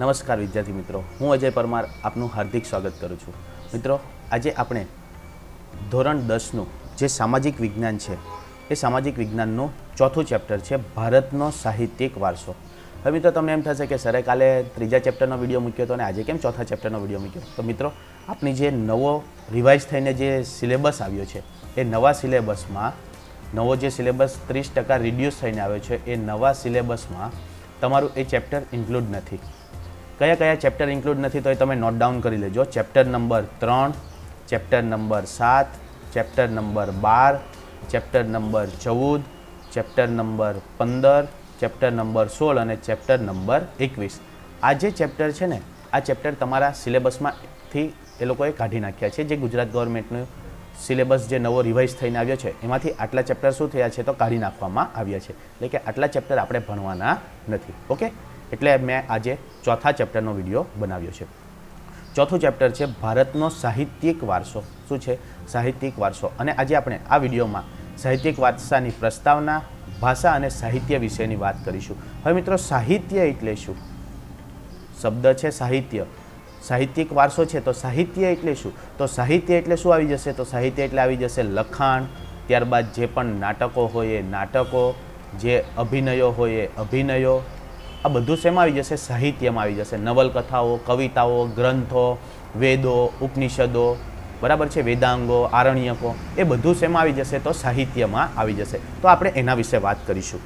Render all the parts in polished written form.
નમસ્કાર વિદ્યાર્થી મિત્રો, હું અજય પરમાર આપનું હાર્દિક સ્વાગત કરું છું. મિત્રો, આજે આપણે ધોરણ 10નું જે સામાજિક વિજ્ઞાન છે એ સામાજિક વિજ્ઞાનનું ચોથું ચેપ્ટર છે ભારતનો સાહિત્યિક વારસો. હવે મિત્રો તમને એમ થશે કે સરે કાલે ત્રીજા ચેપ્ટરનો વિડીયો મૂક્યો હતો અને આજે કેમ ચોથા ચેપ્ટરનો વિડીયો મૂક્યો? તો મિત્રો, આપણી જે નવો રિવાઇઝ થઈને જે સિલેબસ આવ્યો છે એ નવા સિલેબસમાં નવો જે સિલેબસ 30% રિડ્યુસ થઈને આવ્યો છે એ નવા સિલેબસમાં તમારું એ ચેપ્ટર ઇન્ક્લુડ નથી. કયા કયા ચેપ્ટર ઇન્ક્લુડ નથી તો એ તમે નોટ ડાઉન કરી લેજો. Chapter number 3, chapter number 7, chapter number 12, chapter number 14, chapter number 15, chapter number 16 અને ચેપ્ટર નંબર 21. આ જે ચેપ્ટર છે ને, આ ચેપ્ટર તમારા સિલેબસમાંથી એ લોકોએ કાઢી નાખ્યા છે. જે ગુજરાત ગવર્મેન્ટનું સિલેબસ જે નવો રિવાઇઝ થઈને આવ્યો છે એમાંથી આટલા ચેપ્ટર શું થયા છે તો કાઢી નાખવામાં આવ્યા છે. એટલે કે આટલા ચેપ્ટર આપણે ભણવાના નથી. ઓકે, એટલે મેં આજે ચોથા ચેપ્ટરનો વિડીયો બનાવ્યો છે. ચોથું ચેપ્ટર છે ભારતનો સાહિત્યિક વારસો. શું છે? સાહિત્યિક વારસો. અને આજે આપણે આ વિડીયોમાં સાહિત્યિક વારસાની પ્રસ્તાવના, ભાષા અને સાહિત્ય વિશેની વાત કરીશું. હવે મિત્રો, સાહિત્ય એટલે શું? શબ્દ છે સાહિત્ય. સાહિત્યિક વારસો છે તો સાહિત્ય એટલે શું? તો સાહિત્ય એટલે શું આવી જશે? તો સાહિત્ય એટલે આવી જશે લખાણ, ત્યારબાદ જે પણ નાટકો હોય એ નાટકો, જે અભિનયો હોય એ અભિનયો. આ બધું શેમાં આવી જશે? સાહિત્યમાં આવી જશે. નવલકથાઓ, કવિતાઓ, ગ્રંથો, વેદો, ઉપનિષદો, બરાબર છે, વેદાંગો, આરણ્યકો, એ બધું શેમાં આવી જશે? તો સાહિત્યમાં આવી જશે. તો આપણે એના વિશે વાત કરીશું.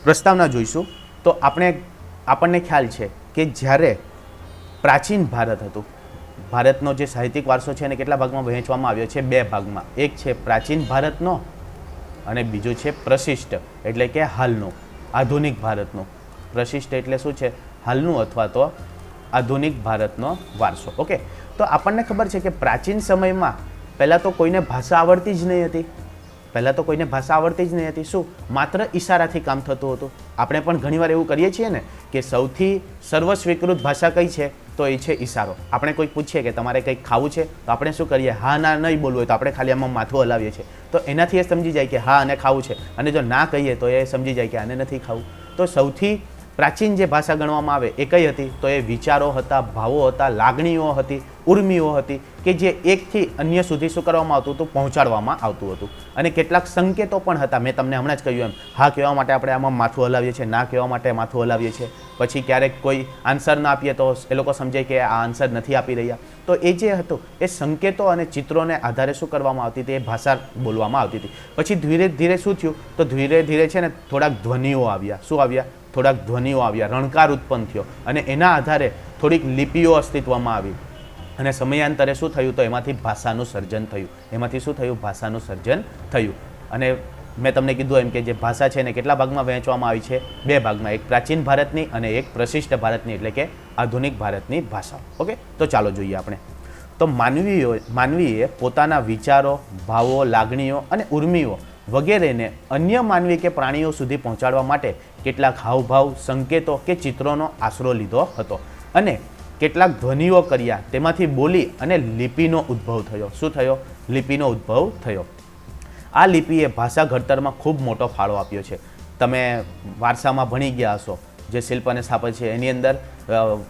પ્રસ્તાવના જોઈશું તો આપણને ખ્યાલ છે કે જ્યારે પ્રાચીન ભારત હતું, ભારતનો જે સાહિત્યિક વારસો છે એને કેટલા ભાગમાં વહેંચવામાં આવ્યો છે? 2 ભાગમાં. એક છે પ્રાચીન ભારતનો અને બીજું છે પ્રશિષ્ટ એટલે કે હાલનું, આધુનિક ભારતનું. પ્રશિષ્ટ એટલે શું છે? હાલનું અથવા તો આધુનિક ભારતનો વારસો. ઓકે, તો આપણને ખબર છે કે પ્રાચીન સમયમાં પહેલાં તો કોઈને ભાષા આવડતી જ નહીં હતી. શું? માત્ર ઈશારાથી કામ થતું હતું. આપણે પણ ઘણીવાર એવું કરીએ છીએ ને કે સૌથી સર્વસ્વીકૃત ભાષા કઈ છે? તો એ છે ઈશારો. આપણે કોઈ પૂછીએ કે તમારે કંઈક ખાવું છે તો આપણે શું કરીએ? હા ના નહીં બોલવું હોય તો આપણે ખાલી આમાં માથું હલાવીએ છીએ. તો એનાથી એ સમજી જાય કે હા આને ખાવું છે, અને જો ના કહીએ તો એ સમજી જાય કે આને નથી ખાવું. તો સૌથી પ્રાચીન જે ભાષા ગણવામાં આવે એ કઈ હતી? તો એ વિચારો હતા, ભાવો હતા, લાગણીઓ હતી, ઉર્મિઓ હતી કે જે એકથી અન્ય સુધી શું કરવામાં આવતું હતું? પહોંચાડવામાં આવતું હતું. અને કેટલાક સંકેતો પણ હતા. મેં તમને હમણાં જ કહ્યું એમ, હા કહેવા માટે આપણે આમાં માથું હલાવીએ છીએ, ના કહેવા માટે માથું હલાવીએ છીએ. પછી ક્યારેક કોઈ આન્સર ના આપીએ તો એ લોકો સમજે કે આ આન્સર નથી આપી રહ્યા. તો એ જે હતું એ સંકેતો અને ચિત્રોને આધારે શું કરવામાં આવતી હતી? એ ભાષા બોલવામાં આવતી હતી. પછી ધીરે ધીરે શું થયું? તો ધીરે ધીરે છે ને થોડાક ધ્વનિઓ આવ્યા. શું આવ્યા? થોડાક ધ્વનિઓ આવ્યા, રણકાર ઉત્પન્ન થયો અને એના આધારે થોડીક લિપિઓ અસ્તિત્વમાં આવી. અને સમયાંતરે શું થયું? તો એમાંથી ભાષાનું સર્જન થયું. અને મેં તમને કીધું એમ કે જે ભાષા છે એને કેટલા ભાગમાં વહેંચવામાં આવી છે? 2 ભાગમાં. એક પ્રાચીન ભારતની અને એક પ્રશિષ્ટ ભારતની એટલે કે આધુનિક ભારતની ભાષા. ઓકે, તો ચાલો જોઈએ આપણે. તો માનવીએ પોતાના વિચારો, ભાવો, લાગણીઓ અને ઉર્મિઓ વગેરેને અન્ય માનવી કે પ્રાણીઓ સુધી પહોંચાડવા માટે કેટલાક હાવભાવ, સંકેતો કે ચિત્રોનો આશરો લીધો હતો અને કેટલાક ધ્વનિઓ કર્યા. તેમાંથી બોલી અને લિપિનો ઉદ્ભવ થયો. શું થયો? લિપિનો ઉદ્ભવ થયો. આ લિપિએ ભાષા ઘડતરમાં ખૂબ મોટો ફાળો આપ્યો છે. તમે વારસામાં ભણી ગયા હશો, જે શિલ્પ અને સ્થાપત્ય છે એની અંદર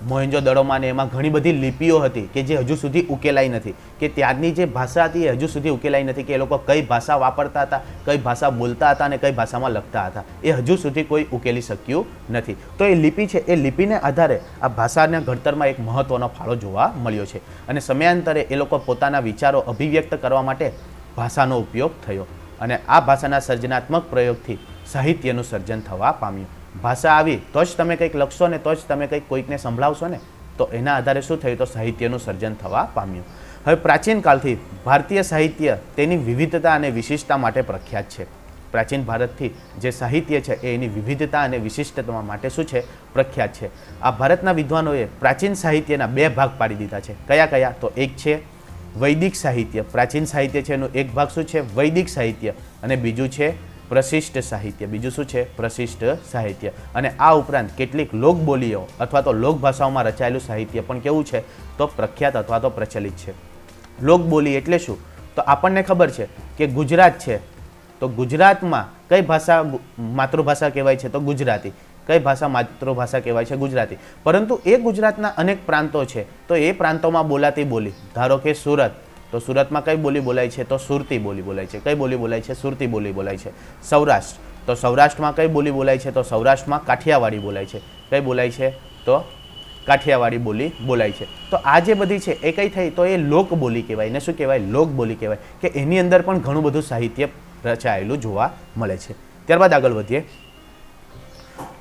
મોહેંજો-દડોમાં ને એમાં ઘણી બધી લિપિઓ હતી કે જે હજુ સુધી ઉકેલાઈ નથી, કે ત્યારની જે ભાષા હતી એ હજુ સુધી ઉકેલાઈ નથી, કે એ લોકો કઈ ભાષા વાપરતા હતા, કઈ ભાષા બોલતા હતા અને કઈ ભાષામાં લખતા હતા, એ હજુ સુધી કોઈ ઉકેલી શક્યું નથી. તો એ લિપિ છે, એ લિપિને આધારે આ ભાષાના ઘડતરમાં એક મહત્વનો ફાળો જોવા મળ્યો છે. અને સમયાંતરે એ લોકો પોતાના વિચારો અભિવ્યક્ત કરવા માટે ભાષાનો ઉપયોગ થયો અને આ ભાષાના સર્જનાત્મક પ્રયોગથી સાહિત્યનું સર્જન થવા પામ્યું. ભાષા આવી તો જ તમે કંઈક લખશો ને તો જ તમે કંઈક કોઈકને સંભળાવશો ને. તો એના આધારે શું થયું? તો સાહિત્યનું સર્જન થવા પામ્યું. હવે પ્રાચીન કાળથી ભારતીય સાહિત્ય તેની વિવિધતા અને વિશિષ્ટતા માટે પ્રખ્યાત છે. પ્રાચીન ભારતથી જે સાહિત્ય છે એ એની વિવિધતા અને વિશિષ્ટતા માટે શું છે? પ્રખ્યાત છે. આ ભારતના વિદ્વાનોએ પ્રાચીન સાહિત્યના 2 ભાગ પાડી દીધા છે. કયા કયા? તો એક છે વૈદિક સાહિત્ય. પ્રાચીન સાહિત્ય છે એનો એક ભાગ શું છે? વૈદિક સાહિત્ય. અને બીજું છે પ્રશિષ્ટ સાહિત્ય. બીજું શું છે? પ્રશિષ્ટ સાહિત્ય. અને આ ઉપરાંત કેટલીક લોકબોલીઓ અથવા તો લોકભાષાઓમાં રચાયેલું સાહિત્ય પણ કેવું છે? તો પ્રખ્યાત અથવા તો પ્રચલિત છે. લોકબોલી એટલે શું? તો આપણને ખબર છે કે ગુજરાત છે તો ગુજરાતમાં કઈ ભાષા માતૃભાષા કહેવાય છે? તો ગુજરાતી. કઈ ભાષા માતૃભાષા કહેવાય છે? ગુજરાતી. પરંતુ એ ગુજરાતના અનેક પ્રાંતો છે, તો એ પ્રાંતોમાં બોલાતી બોલી, ધારો કે સુરત, તો સુરતમાં કઈ બોલી બોલાય છે? તો સુરતી બોલી બોલાય છે. કઈ બોલી બોલાય છે? સુરતી બોલી બોલાય છે. સૌરાષ્ટ્ર, તો સૌરાષ્ટ્રમાં કઈ બોલી બોલાય છે? તો સૌરાષ્ટ્રમાં કાઠિયાવાડી બોલાય છે. કઈ બોલાય છે? તો કાઠિયાવાડી બોલી બોલાય છે. તો આ જે બધી છે એ કઈ થઈ? તો એ લોક બોલી કહેવાય. એને શું કહેવાય? લોક બોલી કહેવાય, કે એની અંદર પણ ઘણું બધું સાહિત્ય રચાયેલું જોવા મળે છે. ત્યારબાદ આગળ વધીએ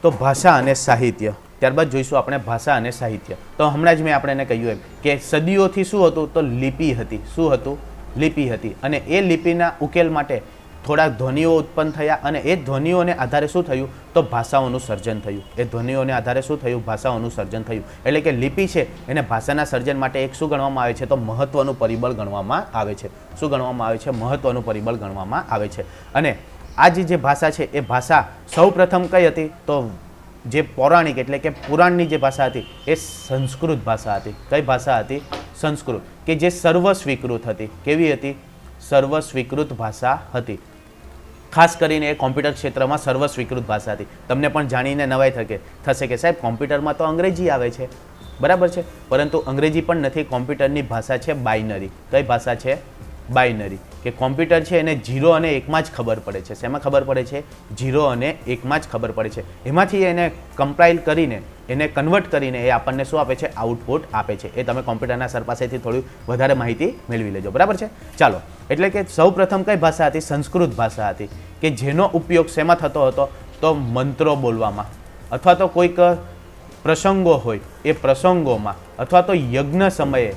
તો ભાષા અને સાહિત્ય. ત્યારબાદ જોઈશું આપણે ભાષા અને સાહિત્ય. તો હમણાં જ મેં આપણે એને કહ્યું એમ કે સદીઓથી શું હતું? તો લિપિ હતી. શું હતું? લિપિ હતી. અને એ લિપિના ઉકેલ માટે થોડાક ધ્વનિઓ ઉત્પન્ન થયા, અને એ ધ્વનિઓને આધારે શું થયું? તો ભાષાઓનું સર્જન થયું. એ ધ્વનિઓને આધારે શું થયું? ભાષાઓનું સર્જન થયું. એટલે કે લિપિ છે એને ભાષાના સર્જન માટે એક શું ગણવામાં આવે છે? તો મહત્વનું પરિબળ ગણવામાં આવે છે. શું ગણવામાં આવે છે? મહત્વનું પરિબળ ગણવામાં આવે છે. અને આ જે ભાષા છે એ ભાષા સૌ પ્રથમ કઈ હતી? તો જે પૌરાણિક એટલે કે પુરાણની જે ભાષા હતી એ સંસ્કૃત ભાષા હતી. કઈ ભાષા હતી? સંસ્કૃત, કે જે સર્વ સ્વીકૃત હતી. કેવી હતી? સર્વ સ્વીકૃત ભાષા હતી. ખાસ કરીને એ કોમ્પ્યુટર ક્ષેત્રમાં સર્વ સ્વીકૃત ભાષા હતી. તમને પણ જાણીને નવાઈ થશે કે સાહેબ કોમ્પ્યુટરમાં તો અંગ્રેજી આવે છે, બરાબર છે, પરંતુ અંગ્રેજી પણ નથી. કોમ્પ્યુટરની ભાષા છે બાઇનરી. કઈ ભાષા છે? બાઇનરી, કે કોમ્પ્યુટર છે એને 0 અને 1માં જ ખબર પડે છે. શેમાં ખબર પડે છે? 0 અને 1માં જ ખબર પડે છે. એમાંથી એને કમ્પાઇલ કરીને, એને કન્વર્ટ કરીને એ આપણને શું આપે છે? આઉટપુટ આપે છે. એ તમે કોમ્પ્યુટરના સર પાસેથી થોડી વધારે માહિતી મેળવી લેજો, બરાબર છે. ચાલો, એટલે કે સૌ પ્રથમ કઈ ભાષા હતી? સંસ્કૃત ભાષા હતી, કે જેનો ઉપયોગ શેમાં થતો હતો? તો મંત્રો બોલવામાં, અથવા તો કોઈક પ્રસંગો હોય એ પ્રસંગોમાં, અથવા તો યજ્ઞ સમયે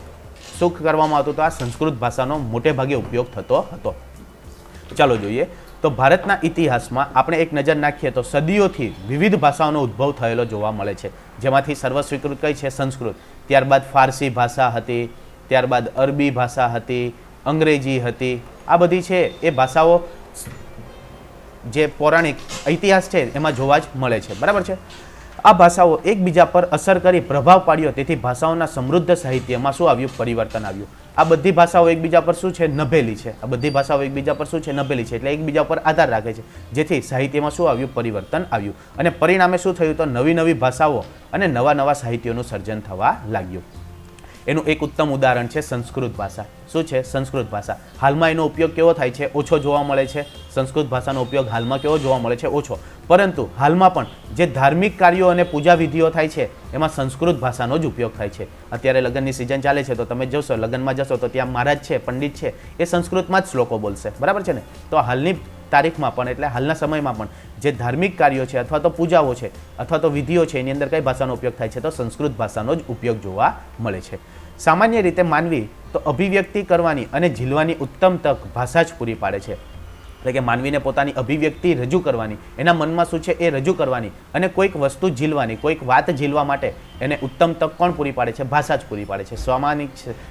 શું કરવામાં આવતું? તો આ સંસ્કૃત ભાષાનો મોટે ભાગે ઉપયોગ થતો હતો. ચાલો જોઈએ તો ભારતના ઇતિહાસમાં આપણે એક નજર નાખીએ તો સદીઓથી વિવિધ ભાષાઓનો ઉદ્ભવ થયેલો જોવા મળે છે, જેમાંથી સર્વસ્વીકૃત કઈ છે? સંસ્કૃત. ત્યારબાદ ફારસી ભાષા હતી, ત્યારબાદ અરબી ભાષા હતી, અંગ્રેજી હતી. આ બધી છે એ ભાષાઓ જે પૌરાણિક ઇતિહાસ છે એમાં જોવા જ મળે છે, બરાબર છે. આ ભાષાઓ એકબીજા પર અસર કરી પ્રભાવ પાડ્યો, તેથી ભાષાઓના સમૃદ્ધ સાહિત્યમાં શું આવ્યું? પરિવર્તન આવ્યું. આ બધી ભાષાઓ એકબીજા પર શું છે? નભેલી છે. આ બધી ભાષાઓ એકબીજા પર શું છે? નભેલી છે, એટલે એકબીજા પર આધાર રાખે છે, જેથી સાહિત્યમાં શું આવ્યું? પરિવર્તન આવ્યું. અને પરિણામે શું થયું? તો નવી નવી ભાષાઓ અને નવા નવા સાહિત્યોનું સર્જન થવા લાગ્યું. એનું એક ઉત્તમ ઉદાહરણ છે સંસ્કૃત ભાષા. શું છે? સંસ્કૃત ભાષા. હાલમાં એનો ઉપયોગ કેવો થાય છે? ઓછો જોવા મળે છે. સંસ્કૃત ભાષાનો ઉપયોગ હાલમાં કેવો જોવા મળે છે? ઓછો. પરંતુ હાલમાં પણ જે ધાર્મિક કાર્યો અને પૂજા વિધિઓ થાય છે એમાં સંસ્કૃત ભાષાનો જ ઉપયોગ થાય છે. અત્યારે લગ્નની સિઝન ચાલે છે તો તમે જોશો, લગ્નમાં જશો તો ત્યાં મહારાજ છે, પંડિત છે, એ સંસ્કૃતમાં જ શ્લોકો બોલશે, બરાબર છે ને. તો હાલની તારીખમાં પણ, એટલે હાલના સમયમાં પણ જે ધાર્મિક કાર્યો છે અથવા તો પૂજાઓ છે અથવા તો વિધિઓ છે એની અંદર કઈ ભાષાનો ઉપયોગ થાય છે? તો સંસ્કૃત ભાષાનો જ ઉપયોગ જોવા મળે છે. સામાન્ય રીતે માનવી તો અભિવ્યક્તિ કરવાની અને ઝીલવાની ઉત્તમ તક ભાષા જ પૂરી પાડે છે. એટલે કે માનવીને પોતાની અભિવ્યક્તિ રજૂ કરવાની, એના મનમાં શું છે એ રજૂ કરવાની, અને કોઈક વસ્તુ ઝીલવાની, કોઈક વાત ઝીલવા માટે એને ઉત્તમ તક કોણ પૂરી પાડે છે? ભાષા જ પૂરી પાડે છે.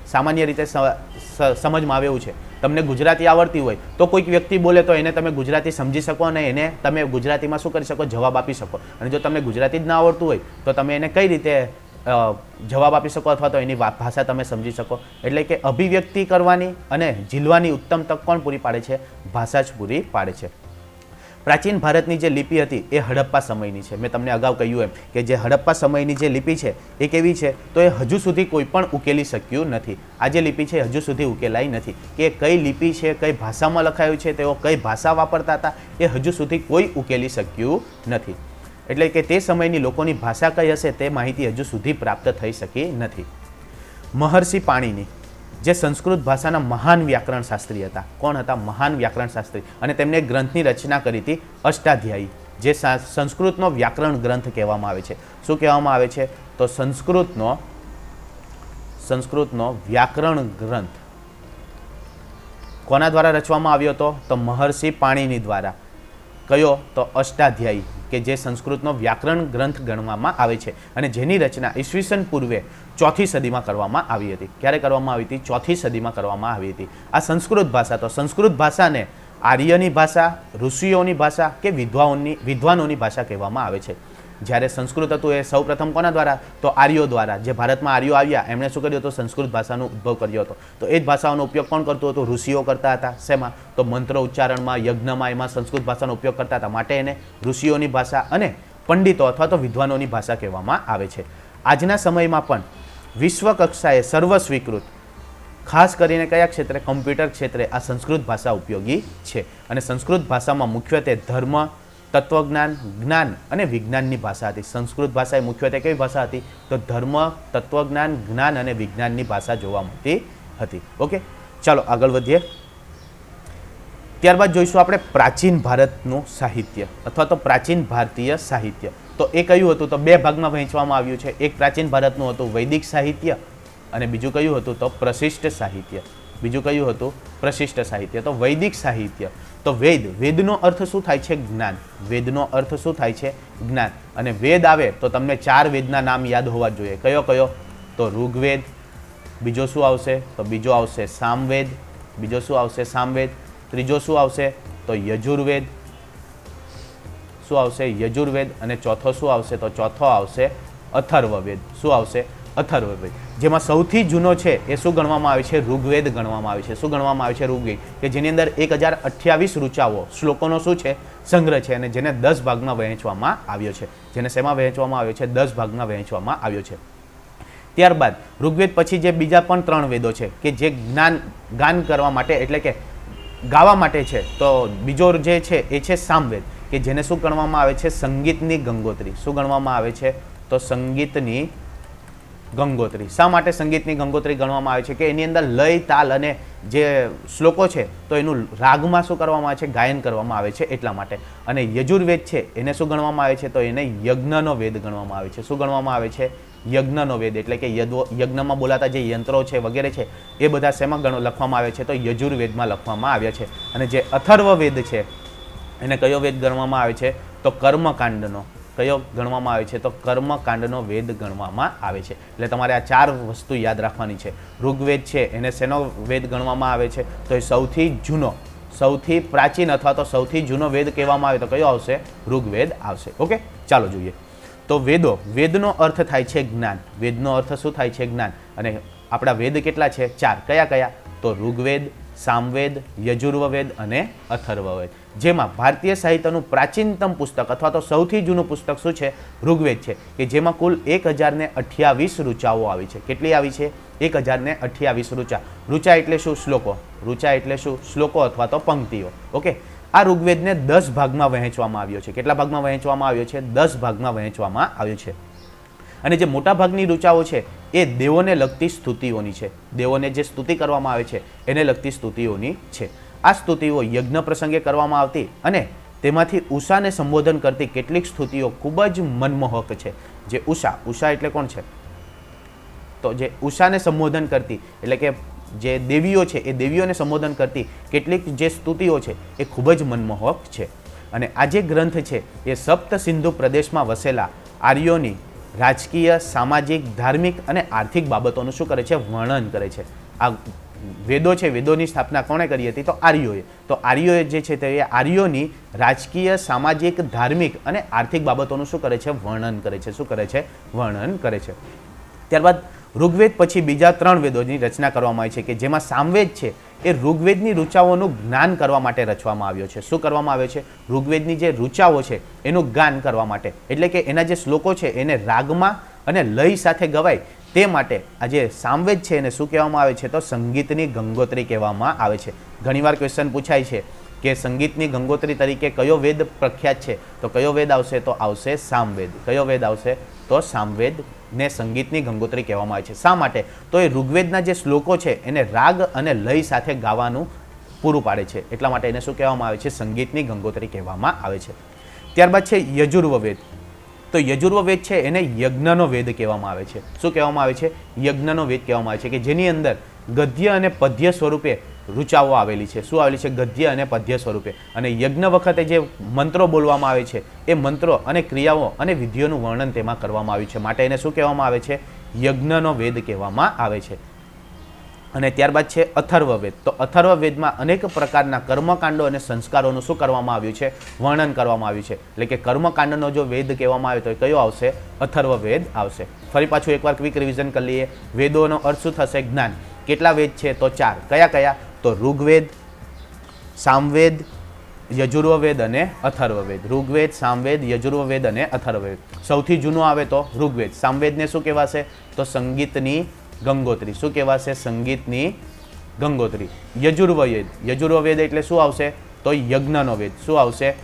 સામાન્ય રીતે સમજમાં આવે એવું છે, તમને ગુજરાતી આવડતી હોય તો કોઈક વ્યક્તિ બોલે તો એને તમે ગુજરાતી સમજી શકો અને એને તમે ગુજરાતીમાં શું કરી શકો? જવાબ આપી શકો. અને જો તમને ગુજરાતી જ ના આવડતું હોય તો તમે એને કઈ રીતે જવાબ આપી શકો અથવા તો એની ભાષા તમે સમજી શકો? એટલે કે અભિવ્યક્તિ કરવાની અને ઝીલવાની ઉત્તમ તક કોણ પૂરી પાડે છે? ભાષા જ પૂરી પાડે છે. પ્રાચીન ભારતની જે લિપિ હતી એ હડપ્પા સમયની છે. મેં તમને અગાઉ કહ્યું એમ કે જે હડપ્પા સમયની જે લિપિ છે એ કેવી છે? તો એ હજુ સુધી કોઈ પણ ઉકેલી શક્યું નથી. આ જે લિપિ છે હજુ સુધી ઉકેલાઈ નથી, કે કઈ લિપિ છે, કઈ ભાષામાં લખાયું છે, તેઓ કઈ ભાષા વાપરતા હતા એ હજુ સુધી કોઈ ઉકેલી શક્યું નથી. એટલે કે તે સમયની લોકોની ભાષા કઈ હશે તે માહિતી હજુ સુધી પ્રાપ્ત થઈ શકી નથી. મહર્ષિ પાણિની જે સંસ્કૃત ભાષાના મહાન વ્યાકરણ શાસ્ત્રી હતા. કોણ હતા? મહાન વ્યાકરણ શાસ્ત્રી. અને તેમણે એક ગ્રંથની રચના કરી હતી, અષ્ટાધ્યાયી, જે સંસ્કૃતનો વ્યાકરણ ગ્રંથ કહેવામાં આવે છે. શું કહેવામાં આવે છે? તો સંસ્કૃતનો વ્યાકરણ ગ્રંથ કોના દ્વારા રચવામાં આવ્યો હતો? તો મહર્ષિ પાણિની દ્વારા. કયો? તો અષ્ટાધ્યાયી, કે જે સંસ્કૃતનો વ્યાકરણ ગ્રંથ ગણવામાં આવે છે અને જેની રચના ઈસવીસન પૂર્વે 4થી સદીમાં કરવામાં આવી હતી. ક્યારે કરવામાં આવી હતી? 4થી સદીમાં કરવામાં આવી હતી. આ સંસ્કૃત ભાષા, તો સંસ્કૃત ભાષાને આર્યની ભાષા, ઋષિઓની ભાષા કે વિદ્વાનોની ભાષા કહેવામાં આવે છે. જ્યારે સંસ્કૃત હતું એ સૌ પ્રથમ કોના દ્વારા? તો આર્યો દ્વારા. જે ભારતમાં આર્યો આવ્યા એમણે શું કર્યું હતું? સંસ્કૃત ભાષાનો ઉદ્ભવ કર્યો હતો. તો એ જ ભાષાઓનો ઉપયોગ કોણ કરતું હતું? ઋષિઓ કરતા હતા. શેમાં? તો મંત્ર ઉચ્ચારણમાં, યજ્ઞમાં, એમાં સંસ્કૃત ભાષાનો ઉપયોગ કરતા હતા. માટે એને ઋષિઓની ભાષા અને પંડિતો અથવા તો વિદ્વાનોની ભાષા કહેવામાં આવે છે. આજના સમયમાં પણ વિશ્વ કક્ષાએ સર્વ સ્વીકૃત, ખાસ કરીને કયા ક્ષેત્રે? કમ્પ્યુટર ક્ષેત્રે આ સંસ્કૃત ભાષા ઉપયોગી છે. અને સંસ્કૃત ભાષામાં મુખ્યત્વે ધર્મ, તત્વજ્ઞાન, જ્ઞાન અને વિજ્ઞાનની ભાષા હતી. સંસ્કૃત ભાષા એ મુખ્યત્વે કેવી ભાષા હતી? તો ધર્મ, તત્વજ્ઞાન, જ્ઞાન અને વિજ્ઞાનની ભાષા જોવા મળતી હતી. ઓકે, ચાલો આગળ વધીએ. ત્યારબાદ જોઈશું આપણે પ્રાચીન ભારતનું સાહિત્ય અથવા તો પ્રાચીન ભારતીય સાહિત્ય. તો એ કયું હતું? તો બે ભાગમાં વહેંચવામાં આવ્યું છે. એક પ્રાચીન ભારતનું હતું વૈદિક સાહિત્ય અને બીજું કયું હતું? તો પ્રશિષ્ટ સાહિત્ય. બીજું કયું હતું? પ્રશિષ્ટ સાહિત્ય. તો વૈદિક સાહિત્ય, તો વેદ, વેદનો અર્થ શું થાય છે? જ્ઞાન. વેદનો અર્થ શું થાય છે? જ્ઞાન. અને વેદ આવે તો તમને 4 વેદના નામ યાદ હોવા જોઈએ. કયો કયો? તો ઋગ્વેદ. બીજો શું આવશે? તો બીજો આવશે સામવેદ. બીજો શું આવશે? સામવેદ. ત્રીજો શું આવશે? તો યજુર્વેદ. શું આવશે? યજુર્વેદ. અને ચોથો શું આવશે? તો ચોથો આવશે અથર્વવેદ. શું આવશે? અથર્વવેદ. જેમાં સૌથી જૂનો છે એ શું ગણવામાં આવે છે? ઋગ્વેદ ગણવામાં આવે છે. શું ગણવામાં આવે છે? ઋગ્વેદ, કે જેની અંદર 1028 ઋચાઓ, શ્લોકોનો શું છે? સંગ્રહ છે. અને જેને 10 ભાગમાં વહેંચવામાં આવ્યો છે. જેને શેમાં વહેંચવામાં આવ્યો છે? 10 ભાગમાં વહેંચવામાં આવ્યો છે. ત્યારબાદ ઋગ્વેદ પછી જે બીજા પણ 3 વેદો છે કે જે ગાન કરવા માટે એટલે કે ગાવા માટે છે, તો બીજો જે છે એ છે સામવેદ, કે જેને શું ગણવામાં આવે છે? સંગીતની ગંગોત્રી. શું ગણવામાં આવે છે? તો સંગીતની ગંગોત્રી. શા માટે સંગીતની ગંગોત્રી ગણવામાં આવે છે? કે એની અંદર લય, તાલ અને જે શ્લોકો છે તો એનું રાગમાં શું કરવામાં આવે છે? ગાયન કરવામાં આવે છે એટલા માટે. અને યજુર્વેદ છે એને શું ગણવામાં આવે છે? તો એને યજ્ઞનો વેદ ગણવામાં આવે છે. શું ગણવામાં આવે છે? યજ્ઞનો વેદ. એટલે કે યજ્ઞમાં બોલાતા જે યંત્રો છે વગેરે છે એ બધા શેમાં લખવામાં આવે છે? તો યજુર્વેદમાં લખવામાં આવ્યા છે. અને જે અથર્વવેદ છે એને કયો વેદ ગણવામાં આવે છે? તો કર્મકાંડનો. કયો ગણવામાં આવે છે? તો કર્મકાંડનો વેદ ગણવામાં આવે છે. એટલે તમારે આ 4 વસ્તુ યાદ રાખવાની છે. ઋગ્વેદ છે એને શેનો વેદ ગણવામાં આવે છે? તો એ સૌથી જૂનો, સૌથી પ્રાચીન અથવા તો સૌથી જૂનો વેદ કહેવામાં આવે તો કયો આવશે? ઋગ્વેદ આવશે. ઓકે, ચાલો જોઈએ. તો વેદો, વેદનો અર્થ થાય છે જ્ઞાન. વેદનો અર્થ શું થાય છે? જ્ઞાન. અને આપણા વેદ કેટલા છે? 4. કયા કયા? તો ઋગ્વેદ, સામવેદ, યજુર્વેદ અને અથર્વવેદ. જેમાં ભારતીય સાહિત્યનું પ્રાચીનતમ પુસ્તક અથવા તો સૌથી જૂનું પુસ્તક શું છે? ઋગ્વેદ છે, કે જેમાં કુલ 1028 ઋચાઓ આવી છે. કેટલી આવી છે? 1028 ઋચા. ઋચા એટલે શું? શ્લોકો. ઋચા એટલે શું? શ્લોકો અથવા તો પંક્તિઓ. ઓકે, આ ઋગ્વેદને 10 ભાગમાં વહેંચવામાં આવ્યો છે. કેટલા ભાગમાં વહેંચવામાં આવ્યો છે? 10 ભાગમાં વહેંચવામાં આવ્યો છે. અને જે મોટા ભાગની ઋચાઓ છે એ દેવોને લગતી સ્તુતિઓની છે. દેવોને જે સ્તુતિ કરવામાં આવે છે એને લગતી સ્તુતિઓની છે. આ સ્તુતિઓ યજ્ઞ પ્રસંગે કરવામાં આવતી અને તેમાંથી ઉષાને સંબોધન કરતી કેટલીક સ્તુતિઓ ખૂબ જ મનમોહક છે. જે ઉષા એટલે કોણ છે? તો જે ઉષાને સંબોધન કરતી એટલે કે જે દેવીઓ છે એ દેવીઓને સંબોધન કરતી કેટલીક જે સ્તુતિઓ છે એ ખૂબ જ મનમોહક છે. અને આ જે ગ્રંથ છે એ સપ્ત સિંધુ પ્રદેશમાં વસેલા આર્યોની રાજકીય, સામાજિક, ધાર્મિક અને આર્થિક બાબતોનું શું કરે છે? વર્ણન કરે છે. આ વેદો છે, વેદોની સ્થાપના કોણે કરી હતી? તો આર્યોએ. તો આર્યોએ જે છે તે આર્યોની રાજકીય, સામાજિક, ધાર્મિક અને આર્થિક બાબતોનું શું કરે છે? વર્ણન કરે છે. શું કરે છે? વર્ણન કરે છે. ત્યારબાદ ઋગ્વેદ પછી બીજા 3 વેદોની રચના કરવામાં આવી છે, કે જેમાં સામવેદ છે એ ઋગ્વેદની ઋચાઓનું જ્ઞાન કરવા માટે રચવામાં આવ્યો છે. શું કરવામાં આવ્યો છે? ઋગ્વેદની જે ઋચાઓ છે એનું ગાન કરવા માટે, એટલે કે એના જે શ્લોકો છે એને રાગમાં અને લય સાથે ગવાય તે માટે આ જે સામવેદ છે એને શું કહેવામાં આવે છે? તો સંગીતની ગંગોત્રી કહેવામાં આવે છે. ઘણીવાર ક્વેશ્ચન પૂછાય છે કે સંગીતની ગંગોત્રી તરીકે કયો વેદ પ્રખ્યાત છે? તો કયો વેદ આવશે? તો આવશે સામવેદ. કયો વેદ આવશે? તો સામવેદ ને સંગીતની ગંગોત્રી કહેવામાં આવે છે. શા માટે? તો એ ઋગ્વેદના જે શ્લોકો છે એને રાગ અને લય સાથે ગાવાનું પૂરું પાડે છે. એટલા માટે એને શું કહેવામાં આવે છે? સંગીતની ગંગોત્રી કહેવામાં આવે છે. ત્યારબાદ છે યજુર્વેદ. તો યજુર્વેદ છે એને યજ્ઞનો વેદ કહેવામાં આવે છે. શું કહેવામાં આવે છે? યજ્ઞનો વેદ કહેવામાં આવે છે, કે જેની અંદર ગદ્ય અને પદ્ય સ્વરૂપે ઋચાઓ આવેલી છે. શું આવેલી છે? ગદ્ય અને પદ્ય સ્વરૂપે. અને યજ્ઞ વખતે જે મંત્રો બોલવામાં આવે છે એ મંત્રો અને ક્રિયાઓ અને વિધિઓનું વર્ણન તેમાં કરવામાં આવ્યું છે. માટે એને શું કહેવામાં આવે છે? યજ્ઞનો વેદ કહેવામાં આવે છે. અને ત્યારબાદ છે અથર્વવેદ. તો અથર્વવેદમાં અનેક પ્રકારના કર્મકાંડો અને સંસ્કારોનું શું કરવામાં આવ્યું છે? વર્ણન કરવામાં આવ્યું છે. એટલે કે કર્મકાંડનો જો વેદ કહેવામાં આવે તો કયો આવશે? અથર્વવેદ આવશે. ફરી પાછું એકવાર ક્વિક રિવિઝન કરી લઈએ. વેદોનો અર્થ શું થશે? જ્ઞાન. કેટલા વેદ છે? તો 4. કયા કયા? તો ઋગ્વેદ, સામવેદ, યજુર્વેદ અને અથર્વવેદ. ઋગ્વેદ, સામવેદ, યજુર્વેદ અને અથર્વવેદ. સૌથી જૂનો આવે તો ઋગ્વેદ. સામવેદને શું કહેવાશે? તો સંગીતની ગંગોત્રી. શું કહેવાશે? સંગીતની ગંગોત્રી. યજુર્વેદ, યજુર્વેદ એટલે શું આવશે? તો યજ્ઞનો વેદ. શું આવશે?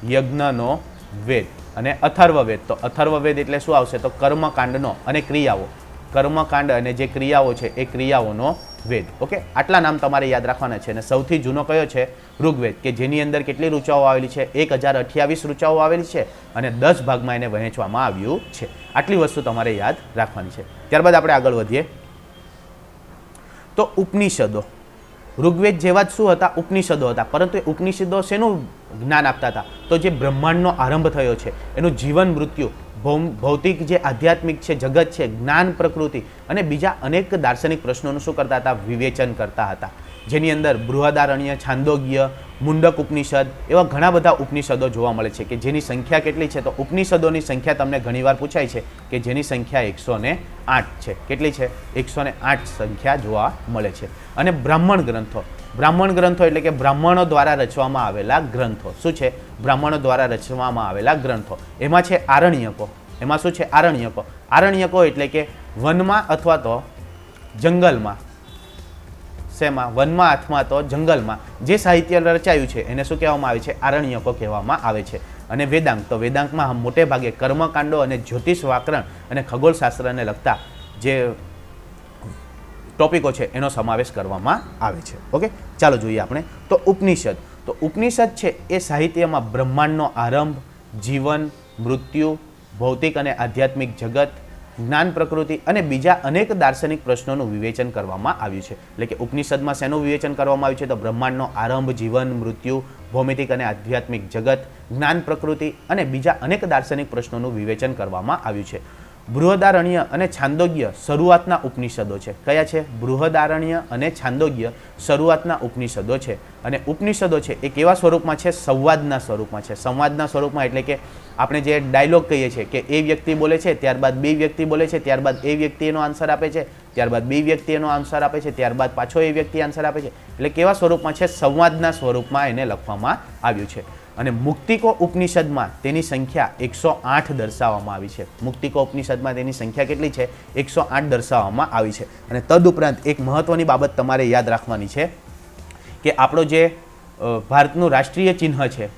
યજ્ઞનો વેદ. અને અથર્વવેદ, તો અથર્વવેદ એટલે શું આવશે? તો કર્મકાંડનો અને ક્રિયાઓ, કર્મકાંડ અને જે ક્રિયાઓ છે એ ક્રિયાઓનો વેદ. ઓકે, આટલા નામ તમારે યાદ રાખવાના છે. અને સૌથી જૂનો કયો છે? ઋગ્વેદ, કે જેની અંદર કેટલી ઋચાઓ આવેલી છે? 1028 ઋચાઓ આવેલી છે અને 10 ભાગમાં એને વહેંચવામાં આવ્યું છે. આટલી વસ્તુ તમારે યાદ રાખવાની છે. ત્યારબાદ આપણે આગળ વધીએ તો ઉપનિષદો. ઋગ્વેદ જેવા જ શું હતા? ઉપનિષદો હતા. પરંતુ એ ઉપનિષદો શેનું જ્ઞાન આપતા હતા? તો જે બ્રહ્માંડનો આરંભ થયો છે એનું જીવન, મૃત્યુ, ભૌતિક જે આધ્યાત્મિક છે, જગત છે, જ્ઞાન, પ્રકૃતિ અને બીજા અનેક દાર્શનિક પ્રશ્નોનું શું કરતા હતા? વિવેચન કરતા હતા. જેની અંદર બૃહદારણ્ય, છાંદોગ્ય, મુંડક ઉપનિષદ એવા ઘણા બધા ઉપનિષદો જોવા મળે છે. કે જેની સંખ્યા કેટલી છે? તો ઉપનિષદોની સંખ્યા તમને ઘણીવાર પૂછાય છે કે જેની સંખ્યા 108 છે. કેટલી છે? 108 સંખ્યા જોવા મળે છે. અને બ્રાહ્મણ ગ્રંથો. બ્રાહ્મણ ગ્રંથો એટલે કે બ્રાહ્મણો દ્વારા રચવામાં આવેલા ગ્રંથો. શું છે? બ્રાહ્મણો દ્વારા રચવામાં આવેલા ગ્રંથો. એમાં છે આરણ્યકો. એમાં શું છે? આરણ્યકો. આરણ્યકો એટલે કે વનમાં અથવા તો જંગલમાં, શેમાં? વનમાં અથવા તો જંગલમાં જે સાહિત્ય રચાયું છે એને શું કહેવામાં આવે છે? આરણ્યકો કહેવામાં આવે છે. અને વેદાંગ, તો વેદાંગમાં મોટે ભાગે કર્મકાંડો અને જ્યોતિષ, વ્યાકરણ અને ખગોળશાસ્ત્રને લગતા જે ટોપિકો છે એનો સમાવેશ કરવામાં આવે છે. ઓકે, ચાલો જોઈએ આપણે તો ઉપનિષદ. તો ઉપનિષદ છે એ સાહિત્યમાં બ્રહ્માંડનો આરંભ, જીવન, મૃત્યુ, ભૌતિક અને આધ્યાત્મિક જગત, જ્ઞાન, પ્રકૃતિ અને બીજા અનેક દાર્શનિક પ્રશ્નોનું વિવેચન કરવામાં આવ્યું છે. એટલે કે ઉપનિષદમાં શેનું વિવેચન કરવામાં આવ્યું છે? તો બ્રહ્માંડનો આરંભ, જીવન, મૃત્યુ, ભૌમિતિક અને આધ્યાત્મિક જગત, જ્ઞાન, પ્રકૃતિ અને બીજા અનેક દાર્શનિક પ્રશ્નોનું વિવેચન કરવામાં આવ્યું છે. બૃહદારણ્ય અને છાંદોગ્ય શરૂઆતના ઉપનિષદો છે. કયા છે? બૃહદારણ્ય અને છાંદોગ્ય શરૂઆતના ઉપનિષદો છે. અને ઉપનિષદો છે એ કેવા સ્વરૂપમાં છે? સંવાદના સ્વરૂપમાં છે. સંવાદના સ્વરૂપમાં એટલે કે આપણે જે ડાયલોગ કહીએ છીએ કે એ વ્યક્તિ બોલે છે, ત્યારબાદ બી વ્યક્તિ બોલે છે, ત્યારબાદ એ વ્યક્તિ એનો આન્સર આપે છે, ત્યારબાદ બી વ્યક્તિ એનો આન્સર આપે છે, ત્યારબાદ પાછો એ વ્યક્તિ આન્સર આપે છે. એટલે કેવા સ્વરૂપમાં છે? સંવાદના સ્વરૂપમાં એને લખવામાં આવ્યું છે. અને મુક્તિકો ઉપનિષદમાં તેની સંખ્યા 108 દર્શાવવામાં આવી છે. મુક્તિકો ઉપનિષદમાં તેની સંખ્યા કેટલી છે? 108 દર્શાવવામાં આવી છે. અને તદુપરાંત એક મહત્વની બાબત તમારે યાદ રાખવાની છે કે આપણો જે ભારતનું રાષ્ટ્રીય ચિહ્ન છે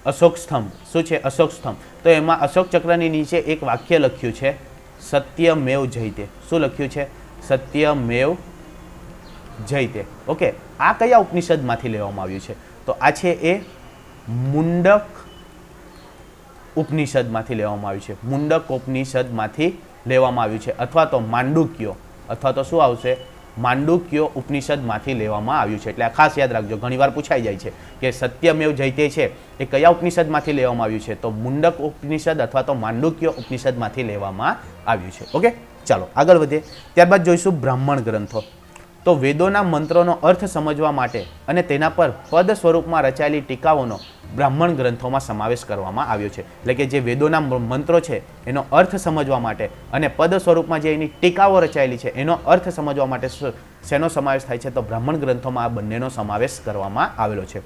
અશોક સ્તંભ. શું છે? અશોક સ્તંભ. તો એમાં અશોક ચક્રની નીચે એક વાક્ય લખ્યું છે સત્યમેવ જયતે. શું લખ્યું છે? સત્યમેવ જયતે. ઓકે, આ કયા ઉપનિષદમાંથી લેવામાં આવ્યું છે? તો આ છે એ મુંડક ઉપનિષદમાંથી લેવામાં આવ્યું છે. મુંડક ઉપનિષદમાંથી લેવામાં આવ્યું છે. અથવા તો માંડુક્યો, અથવા તો શું આવશે? માંડુક્યો ઉપનિષદમાંથી લેવામાં આવ્યું છે. એટલે આ ખાસ યાદ રાખજો, ઘણીવાર પૂછાઈ જાય છે કે સત્યમેવ જયતે છે એ કયા ઉપનિષદમાંથી લેવામાં આવ્યું છે? તો મુંડક ઉપનિષદ અથવા તો માંડુક્યો ઉપનિષદમાંથી લેવામાં આવ્યું છે. ઓકે, ચાલો આગળ વધીએ. ત્યારબાદ જોઈશું બ્રાહ્મણ ગ્રંથો. તો વેદોના મંત્રોનો અર્થ સમજવા માટે અને તેના પર પદ સ્વરૂપમાં રચાયેલી ટીકાઓનો બ્રાહ્મણ ગ્રંથોમાં સમાવેશ કરવામાં આવ્યો છે. એટલે કે જે વેદોના મંત્રો છે એનો અર્થ સમજવા માટે અને પદ સ્વરૂપમાં જે એની ટીકાઓ રચાયેલી છે એનો અર્થ સમજવા માટે શેનો સમાવેશ થાય છે? તો બ્રાહ્મણ ગ્રંથોમાં આ બંનેનો સમાવેશ કરવામાં આવેલો છે.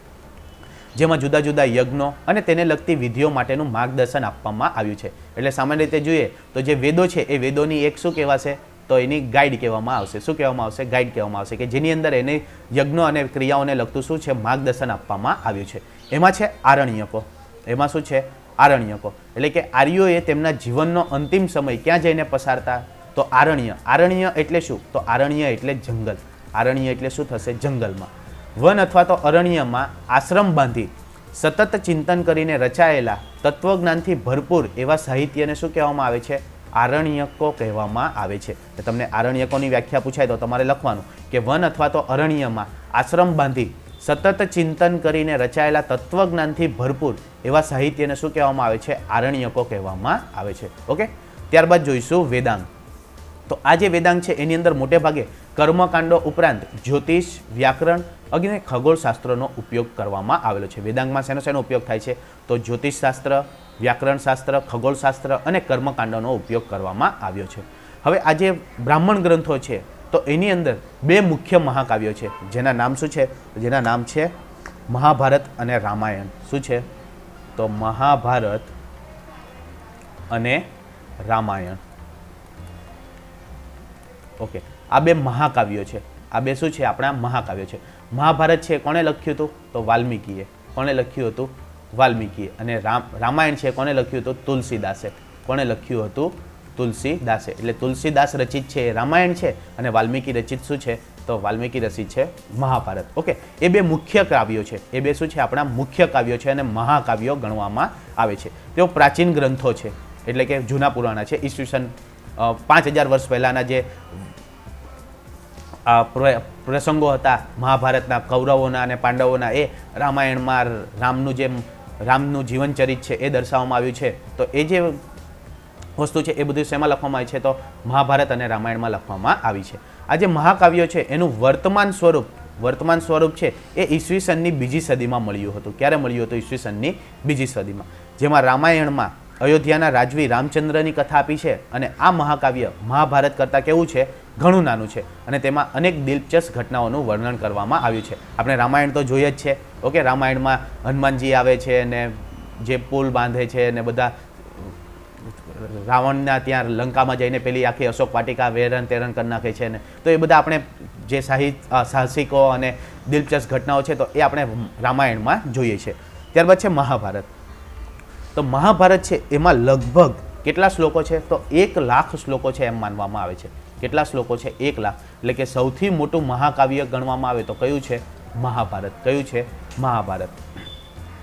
જેમાં જુદા જુદા યજ્ઞો અને તેને લગતી વિધિઓ માટેનું માર્ગદર્શન આપવામાં આવ્યું છે. એટલે સામાન્ય રીતે જોઈએ તો જે વેદો છે એ વેદોની એક શું કહેવાશે? તો એની ગાઈડ કહેવામાં આવશે. શું કહેવામાં આવશે? ગાઈડ કહેવામાં આવશે. કે જેની અંદર એને યજ્ઞો અને ક્રિયાઓને લગતું શું છે? માર્ગદર્શન આપવામાં આવ્યું છે. એમાં છે આરણ્યકો. એમાં શું છે? આરણ્યકો. એટલે કે આર્યોએ તેમના જીવનનો અંતિમ સમય ક્યાં જઈને પસારતા? તો આરણ્ય. આરણ્ય એટલે શું? તો આરણ્ય એટલે જંગલ. આરણ્ય એટલે શું થશે? જંગલમાં. વન અથવા તો અરણ્યમાં આશ્રમ બાંધી સતત ચિંતન કરીને રચાયેલા તત્વજ્ઞાનથી ભરપૂર એવા સાહિત્યને શું કહેવામાં આવે છે? આરણ્યકો કહેવામાં આવે છે. તમને આરણ્યકોની વ્યાખ્યા પૂછાય તો તમારે લખવાનું કે વન અથવા તો અરણ્યમાં આશ્રમ બાંધી સતત ચિંતન કરીને રચાયેલા તત્વજ્ઞાનથી ભરપૂર એવા સાહિત્યને શું કહેવામાં આવે છે? આરણ્યકો કહેવામાં આવે છે. ઓકે, ત્યારબાદ જોઈશું વેદાંગ. તો આ જે વેદાંગ છે એની અંદર મોટે ભાગે કર્મકાંડો ઉપરાંત જ્યોતિષ, વ્યાકરણ અને ખગોળશાસ્ત્રનો ઉપયોગ કરવામાં આવેલો છે. વેદાંગમાં શેનો ઉપયોગ થાય છે? તો જ્યોતિષશાસ્ત્ર, વ્યાકરણશાસ્ત્ર, ખગોળશાસ્ત્ર અને કર્મકાંડોનો ઉપયોગ કરવામાં આવ્યો છે. હવે આ જે બ્રાહ્મણ ગ્રંથો છે તો એની અંદર બે મુખ્ય મહાકાવ્યો છે જેના નામ શું છે? જેના નામ છે મહાભારત અને રામાયણ શું છે? તો મહાભારત અને રામાયણ. ઓકે, આ બે મહાકાવ્યો છે. આ બે શું છે? આપણા મહાકાવ્યો છે. મહાભારત છે કોણે લખ્યું હતું? તો વાલ્મીકીએ. કોણે લખ્યું હતું? વાલ્મીકીએ. અને રામાયણ છે કોણે લખ્યું હતું? તુલસીદાસે. કોણે લખ્યું હતું? તુલસીદાસે. એટલે તુલસીદાસ રચિત છે એ રામાયણ છે અને વાલ્મીકી રચિત શું છે? તો વાલ્મીકી રચિત છે મહાભારત. ઓકે, એ બે મુખ્ય કાવ્યો છે. એ બે શું છે? આપણા મુખ્ય કાવ્યો છે અને મહાકાવ્યો ગણવામાં આવે છે. તેઓ પ્રાચીન ગ્રંથો છે, એટલે કે જૂના પુરાણા છે. ઈસવીસન 5000 વર્ષ પહેલાંના જે પ્રસંગો હતા મહાભારતના, કૌરવોના અને પાંડવોના, એ રામાયણમાં રામનું જીવનચરિત છે એ દર્શાવવામાં આવ્યું છે. તો એ જે વસ્તુ છે એ બધું શેમાં લખવામાં આવી છે? તો મહાભારત અને રામાયણમાં લખવામાં આવી છે. આ જે મહાકાવ્યો છે એનું વર્તમાન સ્વરૂપ છે એ ઈસવીસનની 2જી સદીમાં મળ્યું હતું. ક્યારે મળ્યું હતું? ઈસવીસનની 2જી સદીમાં. જેમાં રામાયણમાં અયોધ્યાના રાજવી રામચંદ્રની કથા આપી છે અને આ મહાકાવ્ય મહાભારત કરતાં કેવું છે? ઘણું નાનું છે અને તેમાં અનેક દિલચસ્પ ઘટનાઓનું વર્ણન કરવામાં આવ્યું છે. આપણે રામાયણ તો જોઈએ જ છે. ઓકે, રામાયણમાં હનુમાનજી આવે છે અને જે પુલ બાંધે છે અને બધા રાવણના ત્યાં લંકામાં જઈને પેલી આખી અશોક વાટિકા વેરણ તેરણ કરી નાખે છે ને. તો એ બધા આપણે જે સાહસિકો અને દિલચસ્પ ઘટનાઓ છે તો એ આપણે રામાયણમાં જોઈએ છે. ત્યારબાદ છે મહાભારત. તો મહાભારત છે એમાં લગભગ કેટલા શ્લોકો છે? તો 1,00,000 શ્લોકો છે એમ માનવામાં આવે છે. કેટલા શ્લોકો છે? 1,00,000. એટલે કે સૌથી મોટું મહાકાવ્ય ગણવામાં આવે તો કયું છે? મહાભારત. કયું છે? મહાભારત.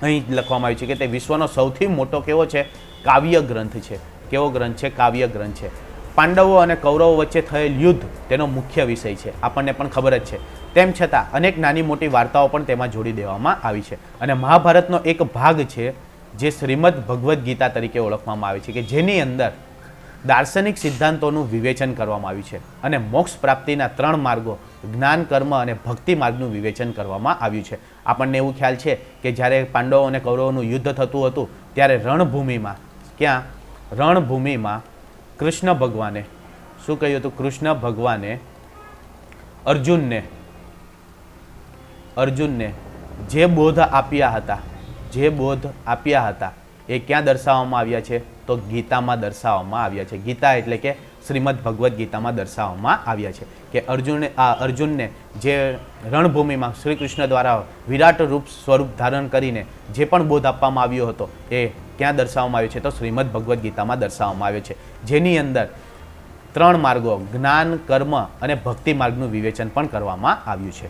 અહીં લખવામાં આવ્યું છે કે તે વિશ્વનો સૌથી મોટો કેવો છે? કાવ્ય ગ્રંથ છે. કેવો ગ્રંથ છે? કાવ્ય ગ્રંથ છે. પાંડવો અને કૌરવો વચ્ચે થયેલ યુદ્ધ તેનો મુખ્ય વિષય છે, આપણને પણ ખબર જ છે. તેમ છતાં અનેક નાની મોટી વાર્તાઓ પણ તેમાં જોડી દેવામાં આવી છે. અને મહાભારતનો એક ભાગ છે જે શ્રીમદ ભગવદ્ ગીતા તરીકે ઓળખવામાં આવે છે, કે જેની અંદર દાર્શનિક સિદ્ધાંતોનું વિવેચન કરવામાં આવ્યું છે અને મોક્ષ પ્રાપ્તિના 3 માર્ગો જ્ઞાન, કર્મ અને ભક્તિ માર્ગનું વિવેચન કરવામાં આવ્યું છે. આપણને એવું ખ્યાલ છે કે જ્યારે પાંડવો અને કૌરવોનું યુદ્ધ થતું હતું ત્યારે રણભૂમિમાં, ક્યાં? રણભૂમિમાં કૃષ્ણ ભગવાને શું કહ્યું હતું? કૃષ્ણ ભગવાને અર્જુનને જે બોધ આપ્યા હતા એ ક્યાં દર્શાવવામાં આવ્યા છે? તો ગીતામાં દર્શાવવામાં આવ્યા છે. ગીતા એટલે કે શ્રીમદ ભગવદ્ ગીતામાં દર્શાવવામાં આવ્યા છે કે અર્જુનને જે રણભૂમિમાં શ્રી કૃષ્ણ દ્વારા વિરાટ સ્વરૂપ ધારણ કરીને જે પણ બોધ આપવામાં આવ્યો હતો એ ક્યાં દર્શાવવામાં આવ્યો છે? તો શ્રીમદ ભગવદ્ ગીતામાં દર્શાવવામાં આવ્યો છે, જેની અંદર 3 માર્ગો જ્ઞાન, કર્મ અને ભક્તિ માર્ગનું વિવેચન પણ કરવામાં આવ્યું છે.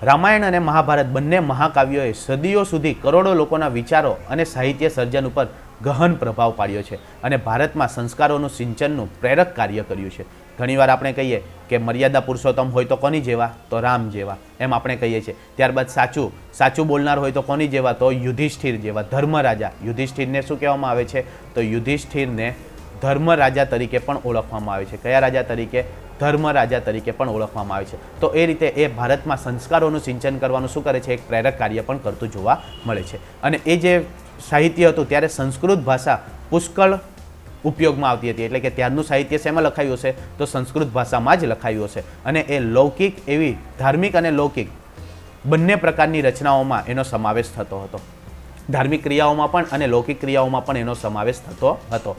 રામાયણ અને મહાભારત બંને મહાકાવ્યોએ સદીઓ સુધી કરોડો લોકોના વિચારો અને સાહિત્ય સર્જન ઉપર ગહન પ્રભાવ પાડ્યો છે અને ભારતમાં સંસ્કારોનું સિંચનનું પ્રેરક કાર્ય કર્યું છે. ઘણીવાર આપણે કહીએ કે મર્યાદા પુરુષોત્તમ હોય તો કોની જેવા? તો રામ જેવા, એમ આપણે કહીએ છીએ. ત્યારબાદ સાચું બોલનાર હોય તો કોની જેવા? તો યુધિષ્ઠિર જેવા, ધર્મરાજા. યુધિષ્ઠિરને શું કહેવામાં આવે છે? તો યુધિષ્ઠિરને ધર્મરાજા તરીકે પણ ઓળખવામાં આવે છે. કયા રાજા તરીકે? ધર્મરાજા તરીકે પણ ઓળખવામાં આવે છે. તો એ રીતે એ ભારતમાં સંસ્કારોનું સિંચન કરવાનું શું કરે છે? એક પ્રેરક કાર્ય પણ કરતું જોવા મળે છે. અને એ જે સાહિત્ય હતું ત્યારે સંસ્કૃત ભાષા પુષ્કળ ઉપયોગમાં આવતી હતી, એટલે કે ત્યારનું સાહિત્ય શેમાં લખાયું હશે? તો સંસ્કૃત ભાષામાં જ લખાયું હશે. અને એ લૌકિક એવી ધાર્મિક અને લૌકિક બંને પ્રકારની રચનાઓમાં એનો સમાવેશ થતો હતો. ધાર્મિક ક્રિયાઓમાં પણ અને લૌકિક ક્રિયાઓમાં પણ એનો સમાવેશ થતો હતો.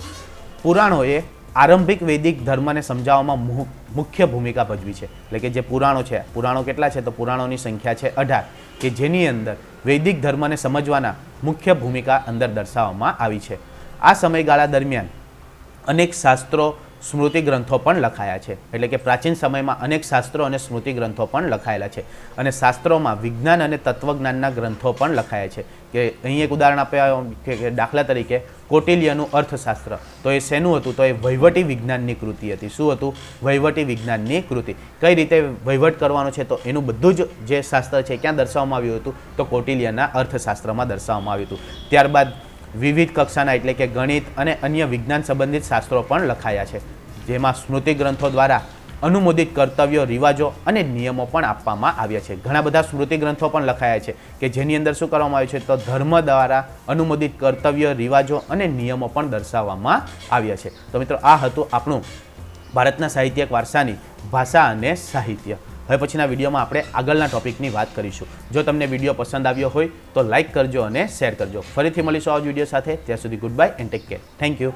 પુરાણોએ આરંભિક વૈદિક ધર્મને સમજાવવામાં મુખ્ય ભૂમિકા ભજવી છે. એટલે કે જે પુરાણો છે, પુરાણો કેટલા છે? તો પુરાણોની સંખ્યા છે 18, કે જેની અંદર વૈદિક ધર્મને સમજવાના મુખ્ય ભૂમિકા અંદર દર્શાવવામાં આવી છે. આ સમયગાળા દરમિયાન અનેક શાસ્ત્રો, સ્મૃતિ ગ્રંથો પણ લખાયા છે. એટલે કે પ્રાચીન સમયમાં અનેક શાસ્ત્રો અને સ્મૃતિ ગ્રંથો પણ લખાયેલા છે અને શાસ્ત્રોમાં વિજ્ઞાન અને તત્વજ્ઞાનના ગ્રંથો પણ લખાયા છે. કે અહીં એક ઉદાહરણ આપ્યા કે દાખલા તરીકે કૌટિલ્યનું અર્થશાસ્ત્ર, તો એ શેનું હતું? તો એ વહીવટી વિજ્ઞાનની કૃતિ હતી. શું હતું? વહીવટી વિજ્ઞાનની કૃતિ. કઈ રીતે વહીવટ કરવાનો છે તો એનું બધું જ જે શાસ્ત્ર છે ક્યાં દર્શાવવામાં આવ્યું હતું? તો કૌટિલ્યના અર્થશાસ્ત્રમાં દર્શાવવામાં આવ્યું હતું. ત્યારબાદ વિવિધ કક્ષાના એટલે કે ગણિત અને અન્ય વિજ્ઞાન સંબંધિત શાસ્ત્રો પણ લખાયા છે, જેમાં સ્મૃતિ ગ્રંથો દ્વારા અનુમોદિત કર્તવ્યો, રિવાજો અને નિયમો પણ આપવામાં આવ્યા છે. ઘણા બધા સ્મૃતિ ગ્રંથો પણ લખાયા છે કે જેની અંદર શું કરવામાં આવ્યું છે? તો ધર્મ દ્વારા અનુમોદિત કર્તવ્ય, રિવાજો અને નિયમો પણ દર્શાવવામાં આવ્યા છે. તો મિત્રો, આ હતું આપણું ભારતના સાહિત્યિક વારસાની ભાષા અને સાહિત્ય. હવે પછીના વિડીયોમાં આપણે આગળના ટોપિકની વાત કરીશું. જો તમને વિડીયો પસંદ આવ્યો હોય તો લાઇક કરજો અને શેર કરજો. ફરીથી મળીશું આ વિડીયો સાથે. ત્યાં સુધી good bye and take care. Thank you.